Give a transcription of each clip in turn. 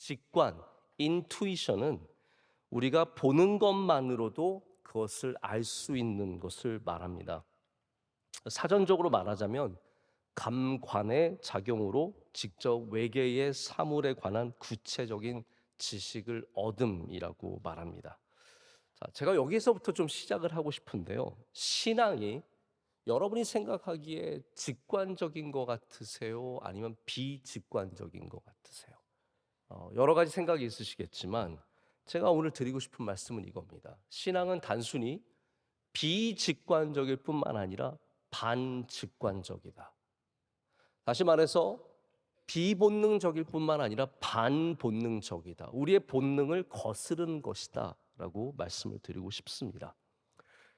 직관, 인투이션은 우리가 보는 것만으로도 그것을 알 수 있는 것을 말합니다. 사전적으로 말하자면 감관의 작용으로 직접 외계의 사물에 관한 구체적인 지식을 얻음이라고 말합니다. 자, 제가 여기서부터 좀 시작을 하고 싶은데요. 신앙이 여러분이 생각하기에 직관적인 것 같으세요? 아니면 비직관적인 것 같으세요? 여러 가지 생각이 있으시겠지만 제가 오늘 드리고 싶은 말씀은 이겁니다. 신앙은 단순히 비직관적일 뿐만 아니라 반직관적이다. 다시 말해서 비본능적일 뿐만 아니라 반본능적이다. 우리의 본능을 거스르는 것이다 라고 말씀을 드리고 싶습니다.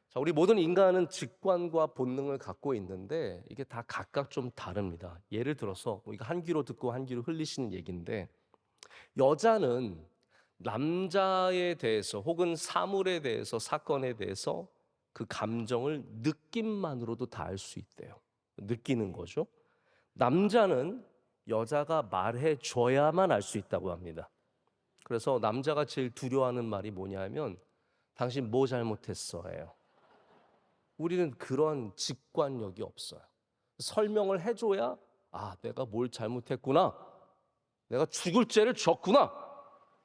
자, 우리 모든 인간은 직관과 본능을 갖고 있는데 이게 다 각각 좀 다릅니다. 예를 들어서 이거 한 귀로 듣고 한 귀로 흘리시는 얘기인데, 여자는 남자에 대해서 혹은 사물에 대해서, 사건에 대해서 그 감정을 느낌만으로도 다 알 수 있대요. 느끼는 거죠. 남자는 여자가 말해 줘야만 알 수 있다고 합니다. 그래서 남자가 제일 두려워하는 말이 뭐냐면 당신 뭐 잘못했어예요. 우리는 그런 직관력이 없어요. 설명을 해줘야 내가 뭘 잘못했구나, 내가 죽을 죄를 졌구나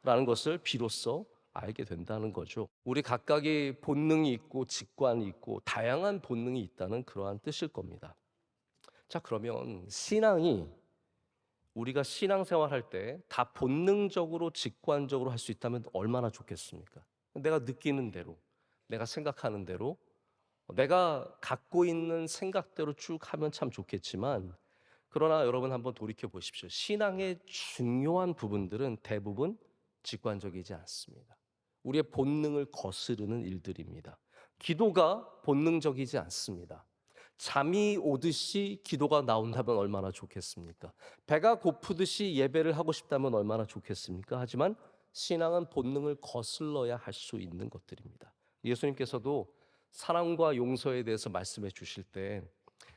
라는 것을 비로소 알게 된다는 거죠. 우리 각각의 본능이 있고 직관이 있고 다양한 본능이 있다는 그러한 뜻일 겁니다. 자, 그러면 신앙이, 우리가 신앙생활할 때 다 본능적으로 직관적으로 할 수 있다면 얼마나 좋겠습니까? 내가 느끼는 대로, 내가 생각하는 대로, 내가 갖고 있는 생각대로 쭉 하면 참 좋겠지만, 그러나 여러분 한번 돌이켜 보십시오. 신앙의 중요한 부분들은 대부분 직관적이지 않습니다. 우리의 본능을 거스르는 일들입니다. 기도가 본능적이지 않습니다. 잠이 오듯이 기도가 나온다면 얼마나 좋겠습니까? 배가 고프듯이 예배를 하고 싶다면 얼마나 좋겠습니까? 하지만 신앙은 본능을 거슬러야 할 수 있는 것들입니다. 예수님께서도 사랑과 용서에 대해서 말씀해 주실 때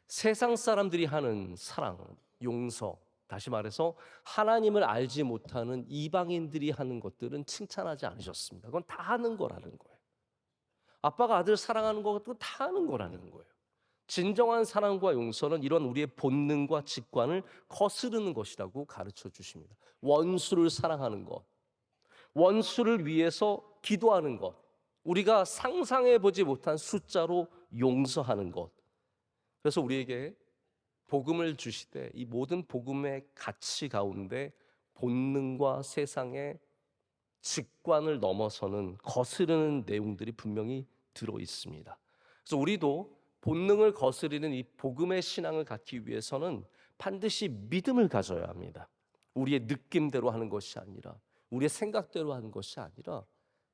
세상 사람들이 하는 사랑, 용서, 다시 말해서 하나님을 알지 못하는 이방인들이 하는 것들은 칭찬하지 않으셨습니다. 그건 다 하는 거라는 거예요. 아빠가 아들 사랑하는 것도 다 하는 거라는 거예요. 진정한 사랑과 용서는 이런 우리의 본능과 직관을 거스르는 것이라고 가르쳐 주십니다. 원수를 사랑하는 것, 원수를 위해서 기도하는 것, 우리가 상상해 보지 못한 숫자로 용서하는 것. 그래서 우리에게 복음을 주시되 이 모든 복음의 가치 가운데 본능과 세상의 직관을 넘어서는 거스르는 내용들이 분명히 들어 있습니다. 그래서 우리도 본능을 거스르는 이 복음의 신앙을 갖기 위해서는 반드시 믿음을 가져야 합니다. 우리의 느낌대로 하는 것이 아니라, 우리의 생각대로 하는 것이 아니라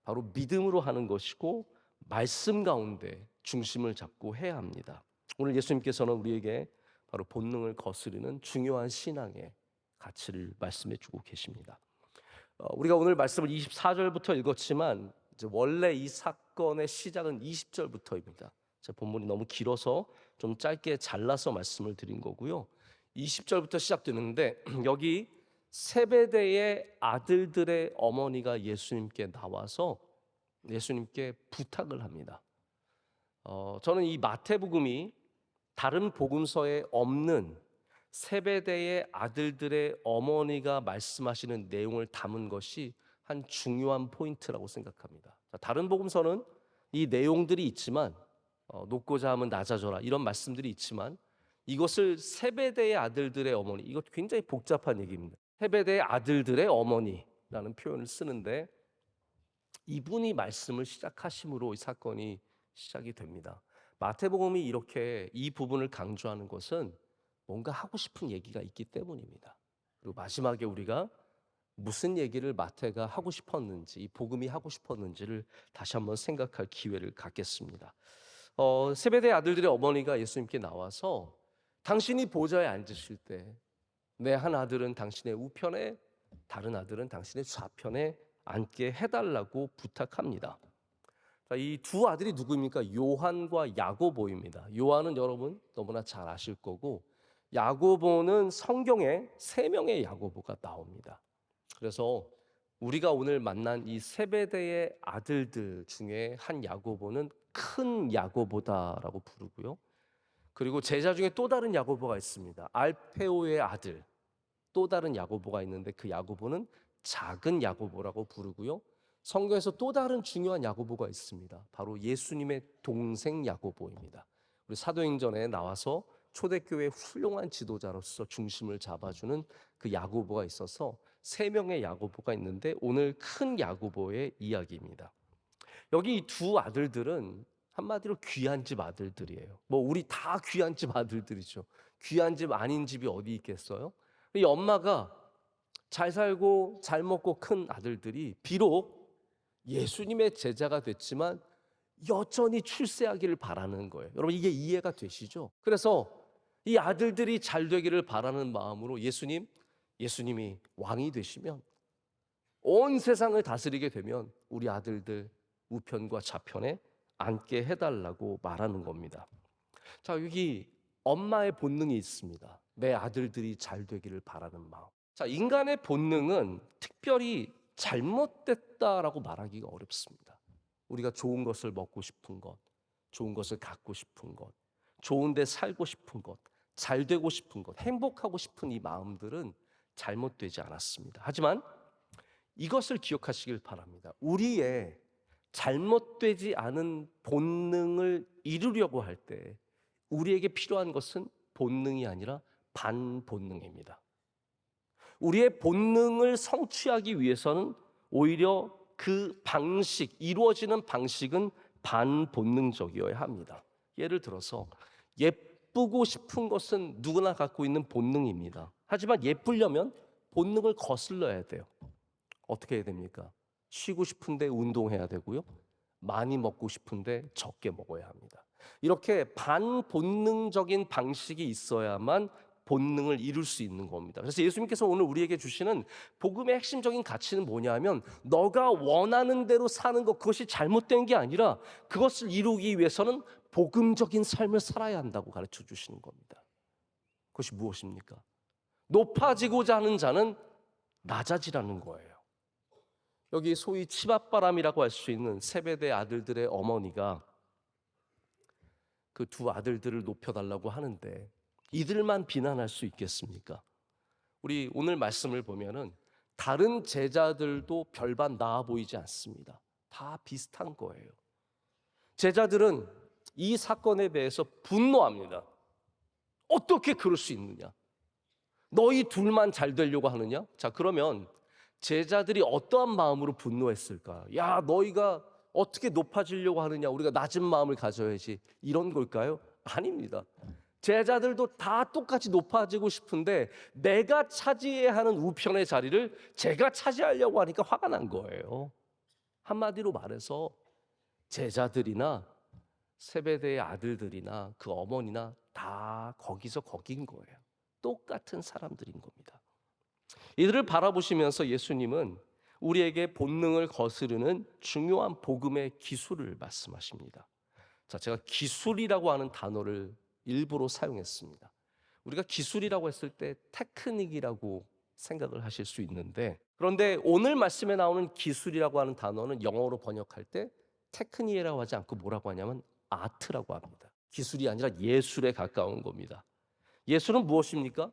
바로 믿음으로 하는 것이고 말씀 가운데 중심을 잡고 해야 합니다. 오늘 예수님께서는 우리에게 바로 본능을 거스르는 중요한 신앙의 가치를 말씀해 주고 계십니다. 우리가 오늘 말씀을 24절부터 읽었지만 이제 원래 이 사건의 시작은 20절부터입니다. 제 본문이 너무 길어서 좀 짧게 잘라서 말씀을 드린 거고요. 20절부터 시작되는데 여기 세베대의 아들들의 어머니가 예수님께 나와서 예수님께 부탁을 합니다. 저는 이 마태복음이 다른 복음서에 없는 세베대의 아들들의 어머니가 말씀하시는 내용을 담은 것이 한 중요한 포인트라고 생각합니다. 다른 복음서는 이 내용들이 있지만 높고자 하면 낮아져라 이런 말씀들이 있지만 이것을 세베대의 아들들의 어머니, 이것 굉장히 복잡한 얘기입니다. 세베대의 아들들의 어머니라는 표현을 쓰는데 이분이 말씀을 시작하심으로 이 사건이 시작이 됩니다. 마태복음이 이렇게 이 부분을 강조하는 것은 뭔가 하고 싶은 얘기가 있기 때문입니다. 그리고 마지막에 우리가 무슨 얘기를 마태가 하고 싶었는지, 이 복음이 하고 싶었는지를 다시 한번 생각할 기회를 갖겠습니다. 세베대 아들들의 어머니가 예수님께 나와서 당신이 보좌에 앉으실 때 내 한 아들은 당신의 우편에, 다른 아들은 당신의 좌편에 앉게 해달라고 부탁합니다. 이 두 아들이 누구입니까? 요한과 야고보입니다. 요한은 여러분 너무나 잘 아실 거고, 야고보는 성경에 세 명의 야고보가 나옵니다. 그래서 우리가 오늘 만난 이 세베대의 아들들 중에 한 야고보는 큰 야고보다라고 부르고요. 그리고 제자 중에 또 다른 야고보가 있습니다. 알페오의 아들, 또 다른 야고보가 있는데 그 야고보는 작은 야고보라고 부르고요. 성경에서 또 다른 중요한 야고보가 있습니다. 바로 예수님의 동생 야고보입니다. 우리 사도행전에 나와서 초대교회의 훌륭한 지도자로서 중심을 잡아주는 그 야고보가 있어서 세 명의 야고보가 있는데 오늘 큰 야고보의 이야기입니다. 여기 이 두 아들들은 한마디로 귀한 집 아들들이에요. 뭐 우리 다 귀한 집 아들들이죠. 귀한 집 아닌 집이 어디 있겠어요? 이 엄마가 잘 살고 잘 먹고 큰 아들들이 비록 예수님의 제자가 됐지만 여전히 출세하기를 바라는 거예요. 여러분 이게 이해가 되시죠? 그래서 이 아들들이 잘 되기를 바라는 마음으로 예수님이 왕이 되시면 온 세상을 다스리게 되면 우리 아들들 우편과 좌편에 앉게 해달라고 말하는 겁니다. 자, 여기 엄마의 본능이 있습니다. 내 아들들이 잘 되기를 바라는 마음. 자, 인간의 본능은 특별히 잘못됐다라고 말하기가 어렵습니다. 우리가 좋은 것을 먹고 싶은 것, 좋은 것을 갖고 싶은 것, 좋은 데 살고 싶은 것, 잘 되고 싶은 것, 행복하고 싶은 이 마음들은 잘못되지 않았습니다. 하지만 이것을 기억하시길 바랍니다. 우리의 잘못되지 않은 본능을 이루려고 할 때 우리에게 필요한 것은 본능이 아니라 반본능입니다. 우리의 본능을 성취하기 위해서는 오히려 그 방식, 이루어지는 방식은 반본능적이어야 합니다. 예를 들어서 예쁘고 싶은 것은 누구나 갖고 있는 본능입니다. 하지만 예쁘려면 본능을 거슬러야 돼요. 어떻게 해야 됩니까? 쉬고 싶은데 운동해야 되고요. 많이 먹고 싶은데 적게 먹어야 합니다. 이렇게 반본능적인 방식이 있어야만 본능을 이룰 수 있는 겁니다. 그래서 예수님께서 오늘 우리에게 주시는 복음의 핵심적인 가치는 뭐냐면 너가 원하는 대로 사는 것, 그것이 잘못된 게 아니라 그것을 이루기 위해서는 복음적인 삶을 살아야 한다고 가르쳐 주시는 겁니다. 그것이 무엇입니까? 높아지고자 하는 자는 낮아지라는 거예요. 여기 소위 치맛바람이라고 할 수 있는 세베대 아들들의 어머니가 그 두 아들들을 높여달라고 하는데 이들만 비난할 수 있겠습니까? 우리 오늘 말씀을 보면은 다른 제자들도 별반 나아 보이지 않습니다. 다 비슷한 거예요. 제자들은 이 사건에 대해서 분노합니다. 어떻게 그럴 수 있느냐? 너희 둘만 잘 되려고 하느냐? 자, 그러면 제자들이 어떠한 마음으로 분노했을까? 야, 너희가 어떻게 높아지려고 하느냐? 우리가 낮은 마음을 가져야지. 이런 걸까요? 아닙니다. 제자들도 다 똑같이 높아지고 싶은데 내가 차지해야 하는 우편의 자리를 제가 차지하려고 하니까 화가 난 거예요. 한마디로 말해서 제자들이나 세베대의 아들들이나 그 어머니나 다 거기서 거긴 거예요. 똑같은 사람들인 겁니다. 이들을 바라보시면서 예수님은 우리에게 본능을 거스르는 중요한 복음의 기술을 말씀하십니다. 자, 제가 기술이라고 하는 단어를 일부러 사용했습니다. 우리가 기술이라고 했을 때 테크닉이라고 생각을 하실 수 있는데, 그런데 오늘 말씀에 나오는 기술이라고 하는 단어는 영어로 번역할 때 테크닉이라고 하지 않고 뭐라고 하냐면 아트라고 합니다. 기술이 아니라 예술에 가까운 겁니다. 예술은 무엇입니까?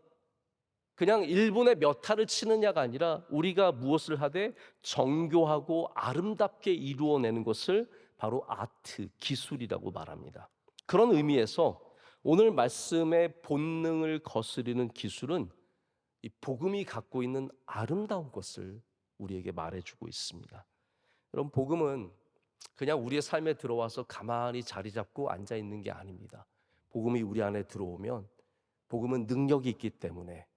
그냥 1분에 몇 타를 치느냐가 아니라 우리가 무엇을 하되 정교하고 아름답게 이루어내는 것을 바로 아트, 기술이라고 말합니다. 그런 의미에서 오늘 말씀의 본능을 거스르는 기술은 이 복음이 갖고 있는 아름다운 것을 우리에게 말해주고 있습니다. 여러분, 복음은 그냥 우리의 삶에 들어와서 가만히 자리 잡고 앉아 있는 게 아닙니다. 복음이 우리 안에 들어오면 복음은 능력이 있기 때문에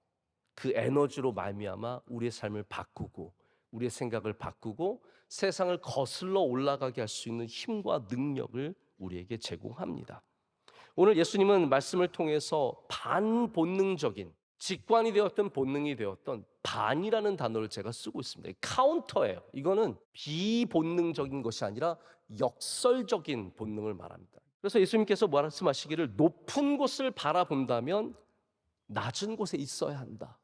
그 에너지로 말미암아 우리의 삶을 바꾸고 우리의 생각을 바꾸고 세상을 거슬러 올라가게 할 수 있는 힘과 능력을 우리에게 제공합니다. 오늘 예수님은 말씀을 통해서 반본능적인, 직관이 되었던 본능이 되었던 반이라는 단어를 제가 쓰고 있습니다. 카운터예요. 이거는 비본능적인 것이 아니라 역설적인 본능을 말합니다. 그래서 예수님께서 말씀하시기를 높은 곳을 바라본다면 낮은 곳에 있어야 한다.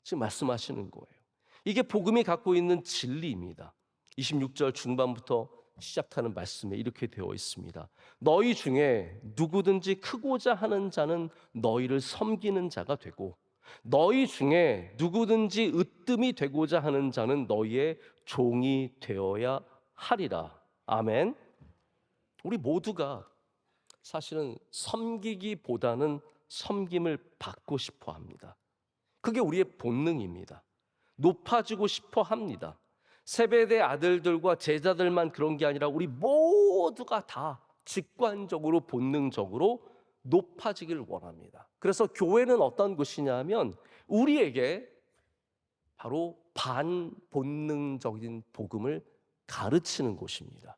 지금 말씀하시는 거예요. 이게 복음이 갖고 있는 진리입니다. 26절 중반부터 시작하는 말씀에 이렇게 되어 있습니다. 너희 중에 누구든지 크고자 하는 자는 너희를 섬기는 자가 되고, 너희 중에 누구든지 으뜸이 되고자 하는 자는 너희의 종이 되어야 하리라. 아멘. 우리 모두가 사실은 섬기기보다는 섬김을 받고 싶어 합니다. 그게 우리의 본능입니다. 높아지고 싶어 합니다. 세베대 아들들과 제자들만 그런 게 아니라 우리 모두가 다 직관적으로 본능적으로 높아지길 원합니다. 그래서 교회는 어떤 곳이냐면 우리에게 바로 반본능적인 복음을 가르치는 곳입니다.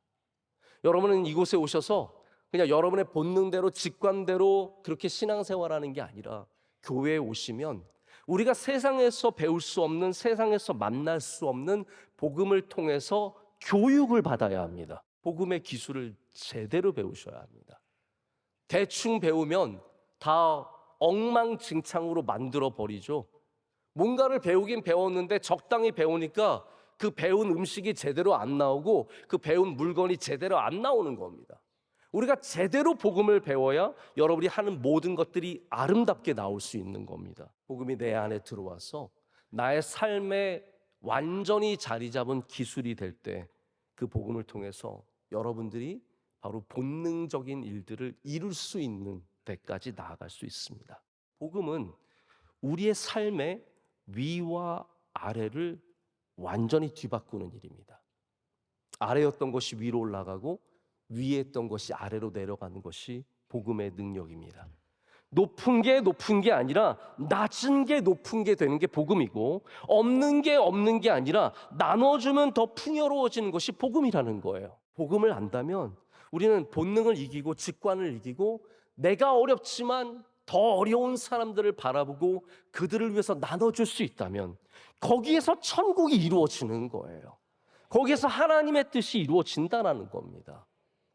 여러분은 이곳에 오셔서 그냥 여러분의 본능대로 직관대로 그렇게 신앙생활하는 게 아니라 교회에 오시면 우리가 세상에서 배울 수 없는, 세상에서 만날 수 없는 복음을 통해서 교육을 받아야 합니다. 복음의 기술을 제대로 배우셔야 합니다. 대충 배우면 다 엉망진창으로 만들어 버리죠. 뭔가를 배우긴 배웠는데 적당히 배우니까 그 배운 음식이 제대로 안 나오고 그 배운 물건이 제대로 안 나오는 겁니다. 우리가 제대로 복음을 배워야 여러분이 하는 모든 것들이 아름답게 나올 수 있는 겁니다. 복음이 내 안에 들어와서 나의 삶에 완전히 자리 잡은 기술이 될 때 그 복음을 통해서 여러분들이 바로 본능적인 일들을 이룰 수 있는 데까지 나아갈 수 있습니다. 복음은 우리의 삶의 위와 아래를 완전히 뒤바꾸는 일입니다. 아래였던 것이 위로 올라가고 위에 있던 것이 아래로 내려가는 것이 복음의 능력입니다. 높은 게 아니라 낮은 게 높은 게 되는 게 복음이고, 없는 게 아니라 나눠주면 더 풍요로워지는 것이 복음이라는 거예요. 복음을 안다면 우리는 본능을 이기고 직관을 이기고 내가 어렵지만 더 어려운 사람들을 바라보고 그들을 위해서 나눠줄 수 있다면 거기에서 천국이 이루어지는 거예요. 거기에서 하나님의 뜻이 이루어진다는 겁니다.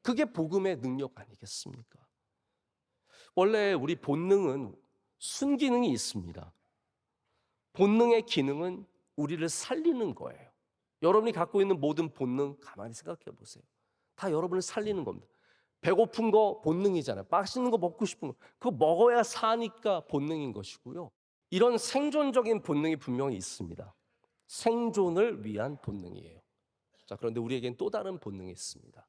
그게 복음의 능력 아니겠습니까? 원래 우리 본능은 순기능이 있습니다. 본능의 기능은 우리를 살리는 거예요. 여러분이 갖고 있는 모든 본능 가만히 생각해 보세요. 다 여러분을 살리는 겁니다. 배고픈 거 본능이잖아요. 맛있는 거 먹고 싶은 거, 그거 먹어야 사니까 본능인 것이고요. 이런 생존적인 본능이 분명히 있습니다. 생존을 위한 본능이에요. 자, 그런데 우리에겐 또 다른 본능이 있습니다.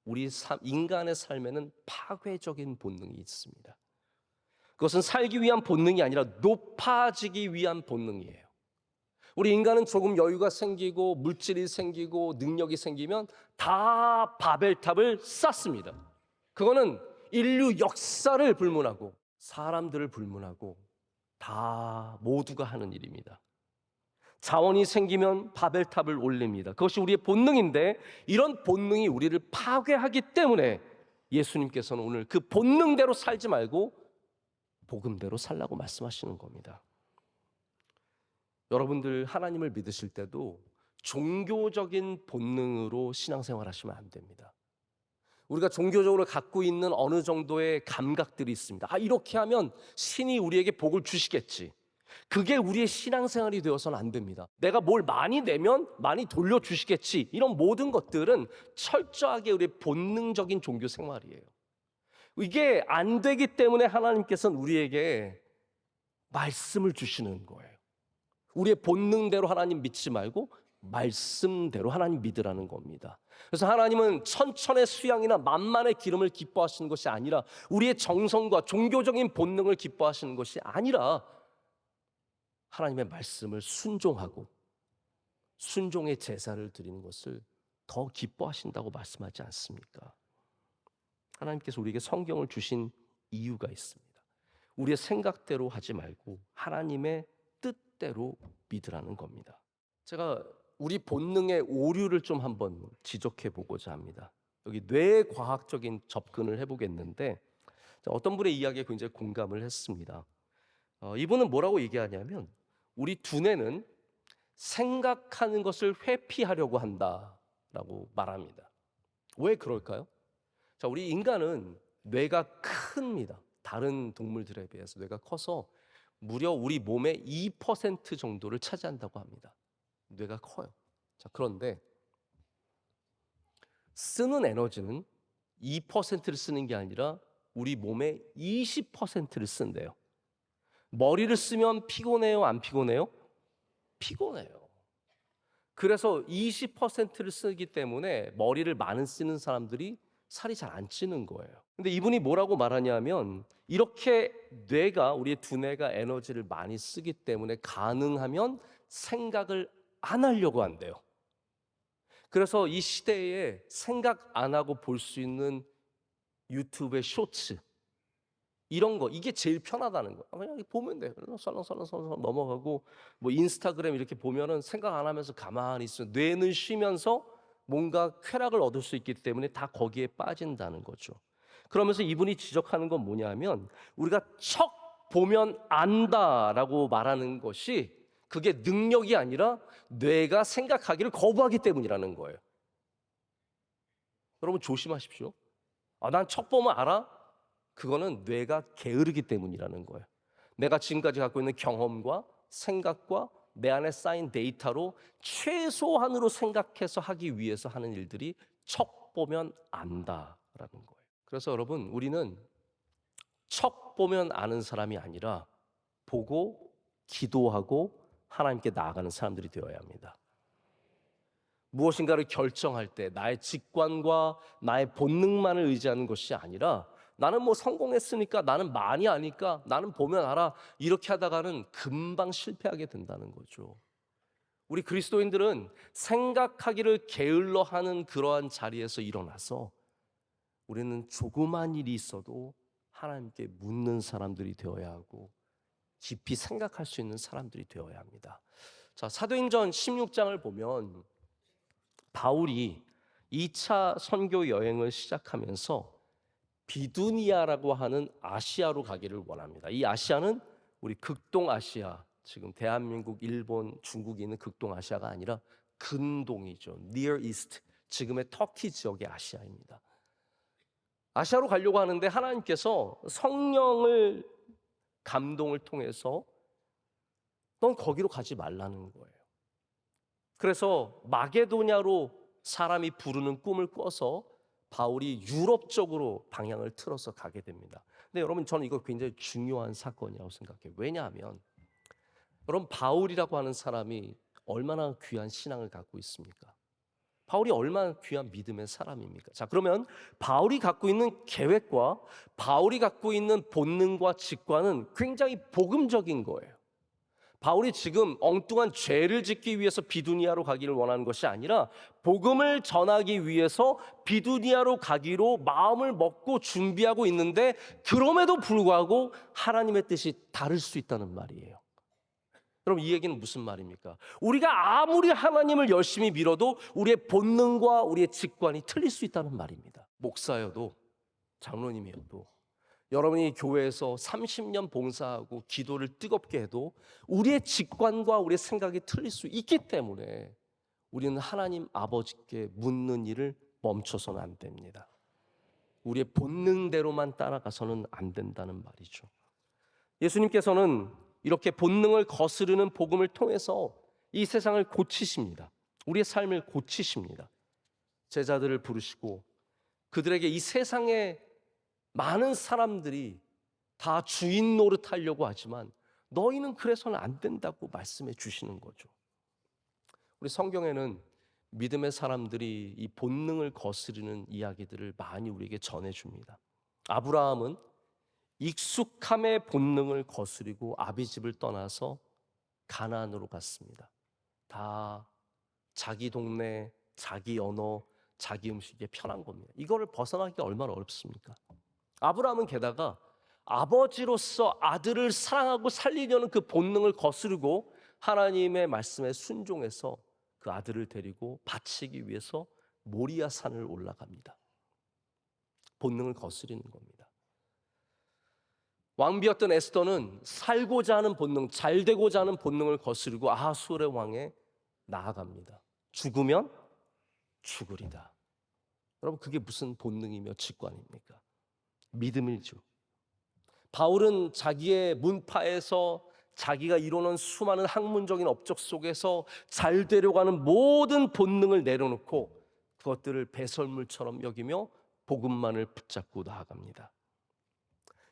우리 인간의 삶에는 파괴적인 본능이 있습니다. 그것은 살기 위한 본능이 아니라 높아지기 위한 본능이에요. 우리 인간은 조금 여유가 생기고 물질이 생기고 능력이 생기면 다 바벨탑을 쌓습니다. 그거는 인류 역사를 불문하고 사람들을 불문하고 다 모두가 하는 일입니다. 자원이 생기면 바벨탑을 올립니다. 그것이 우리의 본능인데 이런 본능이 우리를 파괴하기 때문에 예수님께서는 오늘 그 본능대로 살지 말고 복음대로 살라고 말씀하시는 겁니다. 여러분들 하나님을 믿으실 때도 종교적인 본능으로 신앙생활 하시면 안 됩니다. 우리가 종교적으로 갖고 있는 어느 정도의 감각들이 있습니다. 이렇게 하면 신이 우리에게 복을 주시겠지. 그게 우리의 신앙생활이 되어서는 안 됩니다. 내가 뭘 많이 내면 많이 돌려주시겠지. 이런 모든 것들은 철저하게 우리의 본능적인 종교 생활이에요. 이게 안 되기 때문에 하나님께서는 우리에게 말씀을 주시는 거예요. 우리의 본능대로 하나님 믿지 말고 말씀대로 하나님 믿으라는 겁니다. 그래서 하나님은 천천의 수양이나 만만의 기름을 기뻐하시는 것이 아니라 우리의 정성과 종교적인 본능을 기뻐하시는 것이 아니라 하나님의 말씀을 순종하고 순종의 제사를 드리는 것을 더 기뻐하신다고 말씀하지 않습니까? 하나님께서 우리에게 성경을 주신 이유가 있습니다. 우리의 생각대로 하지 말고 하나님의 뜻대로 믿으라는 겁니다. 제가 우리 본능의 오류를 좀 한번 지적해 보고자 합니다. 여기 뇌과학적인 접근을 해보겠는데 어떤 분의 이야기에 굉장히 공감을 했습니다. 이분은 뭐라고 얘기하냐면 우리 두뇌는 생각하는 것을 회피하려고 한다라고 말합니다. 왜 그럴까요? 자, 우리 인간은 뇌가 큽니다. 다른 동물들에 비해서 뇌가 커서 무려 우리 몸의 2% 정도를 차지한다고 합니다. 뇌가 커요. 자, 그런데 쓰는 에너지는 2%를 쓰는 게 아니라 우리 몸의 20%를 쓴대요. 머리를 쓰면 피곤해요, 안 피곤해요? 피곤해요. 그래서 20%를 쓰기 때문에 머리를 많이 쓰는 사람들이 살이 잘 안 찌는 거예요. 근데 이분이 뭐라고 말하냐면 이렇게 뇌가 우리의 두뇌가 에너지를 많이 쓰기 때문에 가능하면 생각을 안 하려고 한대요. 그래서 이 시대에 생각 안 하고 볼 수 있는 유튜브의 쇼츠 이런 거 이게 제일 편하다는 거. 그냥 보면 돼. 설렁설렁 넘어가고 뭐 인스타그램 이렇게 보면은 생각 안 하면서 가만히 있어. 뇌는 쉬면서 뭔가 쾌락을 얻을 수 있기 때문에 다 거기에 빠진다는 거죠. 그러면서 이분이 지적하는 건 뭐냐면 우리가 척 보면 안다라고 말하는 것이 그게 능력이 아니라 뇌가 생각하기를 거부하기 때문이라는 거예요. 여러분 조심하십시오. 난 척 보면 알아? 그거는 뇌가 게으르기 때문이라는 거예요. 내가 지금까지 갖고 있는 경험과 생각과 내 안에 쌓인 데이터로 최소한으로 생각해서 하기 위해서 하는 일들이 척 보면 안다라는 거예요. 그래서 여러분 우리는 척 보면 아는 사람이 아니라 보고 기도하고 하나님께 나아가는 사람들이 되어야 합니다. 무엇인가를 결정할 때 나의 직관과 나의 본능만을 의지하는 것이 아니라 나는 뭐 성공했으니까 나는 많이 아니까 나는 보면 알아 이렇게 하다가는 금방 실패하게 된다는 거죠. 우리 그리스도인들은 생각하기를 게을러 하는 그러한 자리에서 일어나서 우리는 조그만 일이 있어도 하나님께 묻는 사람들이 되어야 하고 깊이 생각할 수 있는 사람들이 되어야 합니다. 자, 사도행전 16장을 보면 바울이 2차 선교 여행을 시작하면서 비두니아라고 하는 아시아로 가기를 원합니다. 이 아시아는 우리 극동아시아, 지금 대한민국, 일본, 중국이 있는 극동아시아가 아니라 근동이죠. Near East, 지금의 터키 지역의 아시아입니다. 아시아로 가려고 하는데 하나님께서 성령을 감동을 통해서 넌 거기로 가지 말라는 거예요. 그래서 마게도냐로 사람이 부르는 꿈을 꿔서 바울이 유럽 쪽으로 방향을 틀어서 가게 됩니다. 근데 여러분 저는 이거 굉장히 중요한 사건이라고 생각해요. 왜냐하면 여러분 바울이라고 하는 사람이 얼마나 귀한 신앙을 갖고 있습니까? 바울이 얼마나 귀한 믿음의 사람입니까? 자, 그러면 바울이 갖고 있는 계획과 바울이 갖고 있는 본능과 직관은 굉장히 복음적인 거예요. 바울이 지금 엉뚱한 죄를 짓기 위해서 비두니아로 가기를 원하는 것이 아니라 복음을 전하기 위해서 비두니아로 가기로 마음을 먹고 준비하고 있는데 그럼에도 불구하고 하나님의 뜻이 다를 수 있다는 말이에요. 그럼 이 얘기는 무슨 말입니까? 우리가 아무리 하나님을 열심히 믿어도 우리의 본능과 우리의 직관이 틀릴 수 있다는 말입니다. 목사여도 장로님이어도 여러분이 교회에서 30년 봉사하고 기도를 뜨겁게 해도 우리의 직관과 우리의 생각이 틀릴 수 있기 때문에 우리는 하나님 아버지께 묻는 일을 멈춰서는 안 됩니다. 우리의 본능대로만 따라가서는 안 된다는 말이죠. 예수님께서는 이렇게 본능을 거스르는 복음을 통해서 이 세상을 고치십니다. 우리의 삶을 고치십니다. 제자들을 부르시고 그들에게 이 세상에 많은 사람들이 다 주인 노릇하려고 하지만 너희는 그래서는 안 된다고 말씀해 주시는 거죠. 우리 성경에는 믿음의 사람들이 이 본능을 거스르는 이야기들을 많이 우리에게 전해줍니다. 아브라함은 익숙함의 본능을 거스리고 아비집을 떠나서 가나안으로 갔습니다. 다 자기 동네, 자기 언어, 자기 음식에 편한 겁니다. 이거를 벗어나기가 얼마나 어렵습니까? 아브라함은 게다가 아버지로서 아들을 사랑하고 살리려는 그 본능을 거스르고 하나님의 말씀에 순종해서 그 아들을 데리고 바치기 위해서 모리아 산을 올라갑니다. 본능을 거스리는 겁니다. 왕비였던 에스더는 살고자 하는 본능, 잘 되고자 하는 본능을 거스르고 아하수르의 왕에 나아갑니다. 죽으면 죽으리다. 여러분 그게 무슨 본능이며 직관입니까? 믿음이죠. 바울은 자기의 문파에서 자기가 이루는 수많은 학문적인 업적 속에서 잘 되려고 하는 모든 본능을 내려놓고 그것들을 배설물처럼 여기며 복음만을 붙잡고 나아갑니다.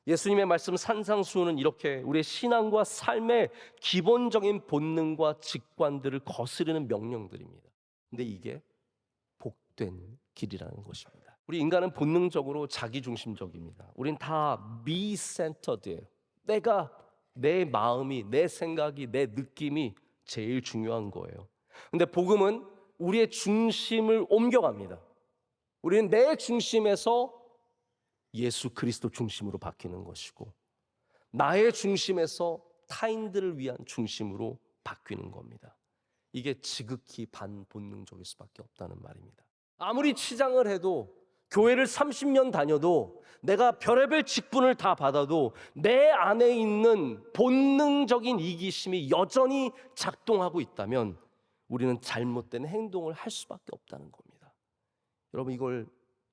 예수님의 말씀 산상수훈은 이렇게 우리의 신앙과 삶의 기본적인 본능과 직관들을 거스르는 명령들입니다. 근데 이게 복된 길이라는 것입니다. 우리 인간은 본능적으로 자기중심적입니다. 우린 다 me-centered예요. 내 마음이, 내 생각이, 내 느낌이 제일 중요한 거예요. 근데 복음은 우리의 중심을 옮겨갑니다. 우리는 내 중심에서 예수 그리스도 중심으로 바뀌는 것이고, 나의 중심에서 타인들을 위한 중심으로 바뀌는 겁니다. 이게 지극히 반본능적일 수밖에 없다는 말입니다. 아무리 치장을 해도, 교회를 30년 다녀도, 내가 별의별 직분을 다 받아도 내 안에 있는 본능적인 이기심이 여전히 작동하고 있다면 우리는 잘못된 행동을 할 수밖에 없다는 겁니다. 여러분, 이걸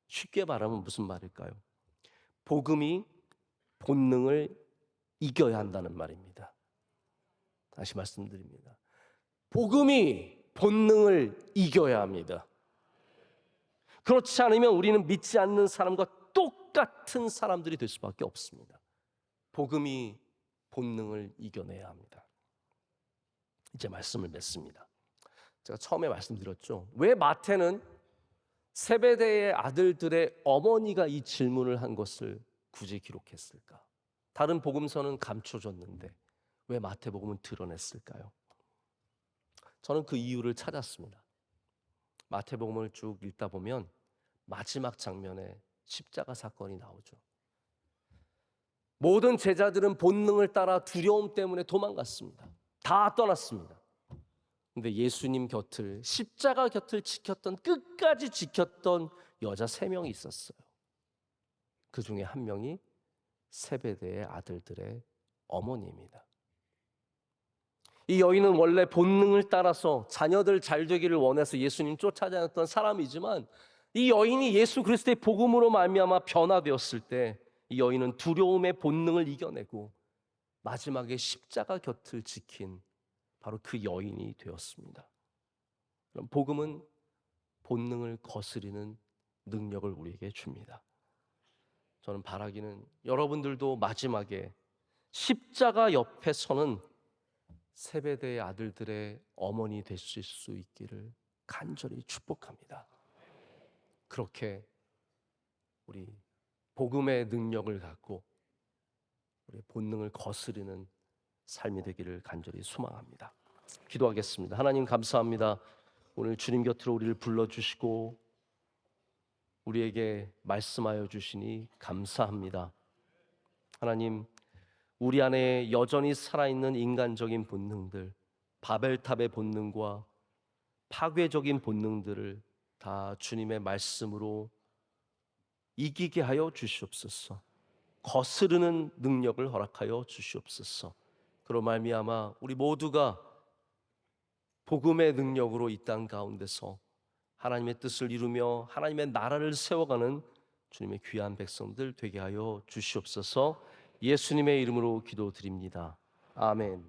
쉽게 말하면 무슨 말일까요? 복음이 본능을 이겨야 한다는 말입니다. 다시 말씀드립니다. 복음이 본능을 이겨야 합니다. 그렇지 않으면 우리는 믿지 않는 사람과 똑같은 사람들이 될 수밖에 없습니다. 복음이 본능을 이겨내야 합니다. 이제 말씀을 맺습니다. 제가 처음에 말씀드렸죠. 왜 마태는 세베대의 아들들의 어머니가 이 질문을 한 것을 굳이 기록했을까? 다른 복음서는 감춰졌는데 왜 마태복음은 드러냈을까요? 저는 그 이유를 찾았습니다. 마태복음을 쭉 읽다 보면 마지막 장면에 십자가 사건이 나오죠. 모든 제자들은 본능을 따라 두려움 때문에 도망갔습니다. 다 떠났습니다. 근데 예수님 곁을, 십자가 곁을 지켰던, 끝까지 지켰던 여자 3명이 있었어요. 그 중에 한 명이 세베대의 아들들의 어머니입니다. 이 여인은 원래 본능을 따라서 자녀들 잘 되기를 원해서 예수님 쫓아다녔던 사람이지만, 이 여인이 예수 그리스도의 복음으로 말미암아 변화되었을 때 이 여인은 두려움의 본능을 이겨내고 마지막에 십자가 곁을 지킨 바로 그 여인이 되었습니다. 그럼 복음은 본능을 거스리는 능력을 우리에게 줍니다. 저는 바라기는 여러분들도 마지막에 십자가 옆에 서는 세베대의 아들들의 어머니 되실 수 있기를 간절히 축복합니다. 그렇게 우리 복음의 능력을 갖고 우리 본능을 거스르는 삶이 되기를 간절히 소망합니다. 기도하겠습니다. 하나님 감사합니다. 오늘 주님 곁으로 우리를 불러주시고 우리에게 말씀하여 주시니 감사합니다. 하나님, 우리 안에 여전히 살아있는 인간적인 본능들, 바벨탑의 본능과 파괴적인 본능들을 다 주님의 말씀으로 이기게 하여 주시옵소서. 거스르는 능력을 허락하여 주시옵소서. 그로 말미암아 우리 모두가 복음의 능력으로 이 땅 가운데서 하나님의 뜻을 이루며 하나님의 나라를 세워가는 주님의 귀한 백성들 되게 하여 주시옵소서. 예수님의 이름으로 기도드립니다. 아멘.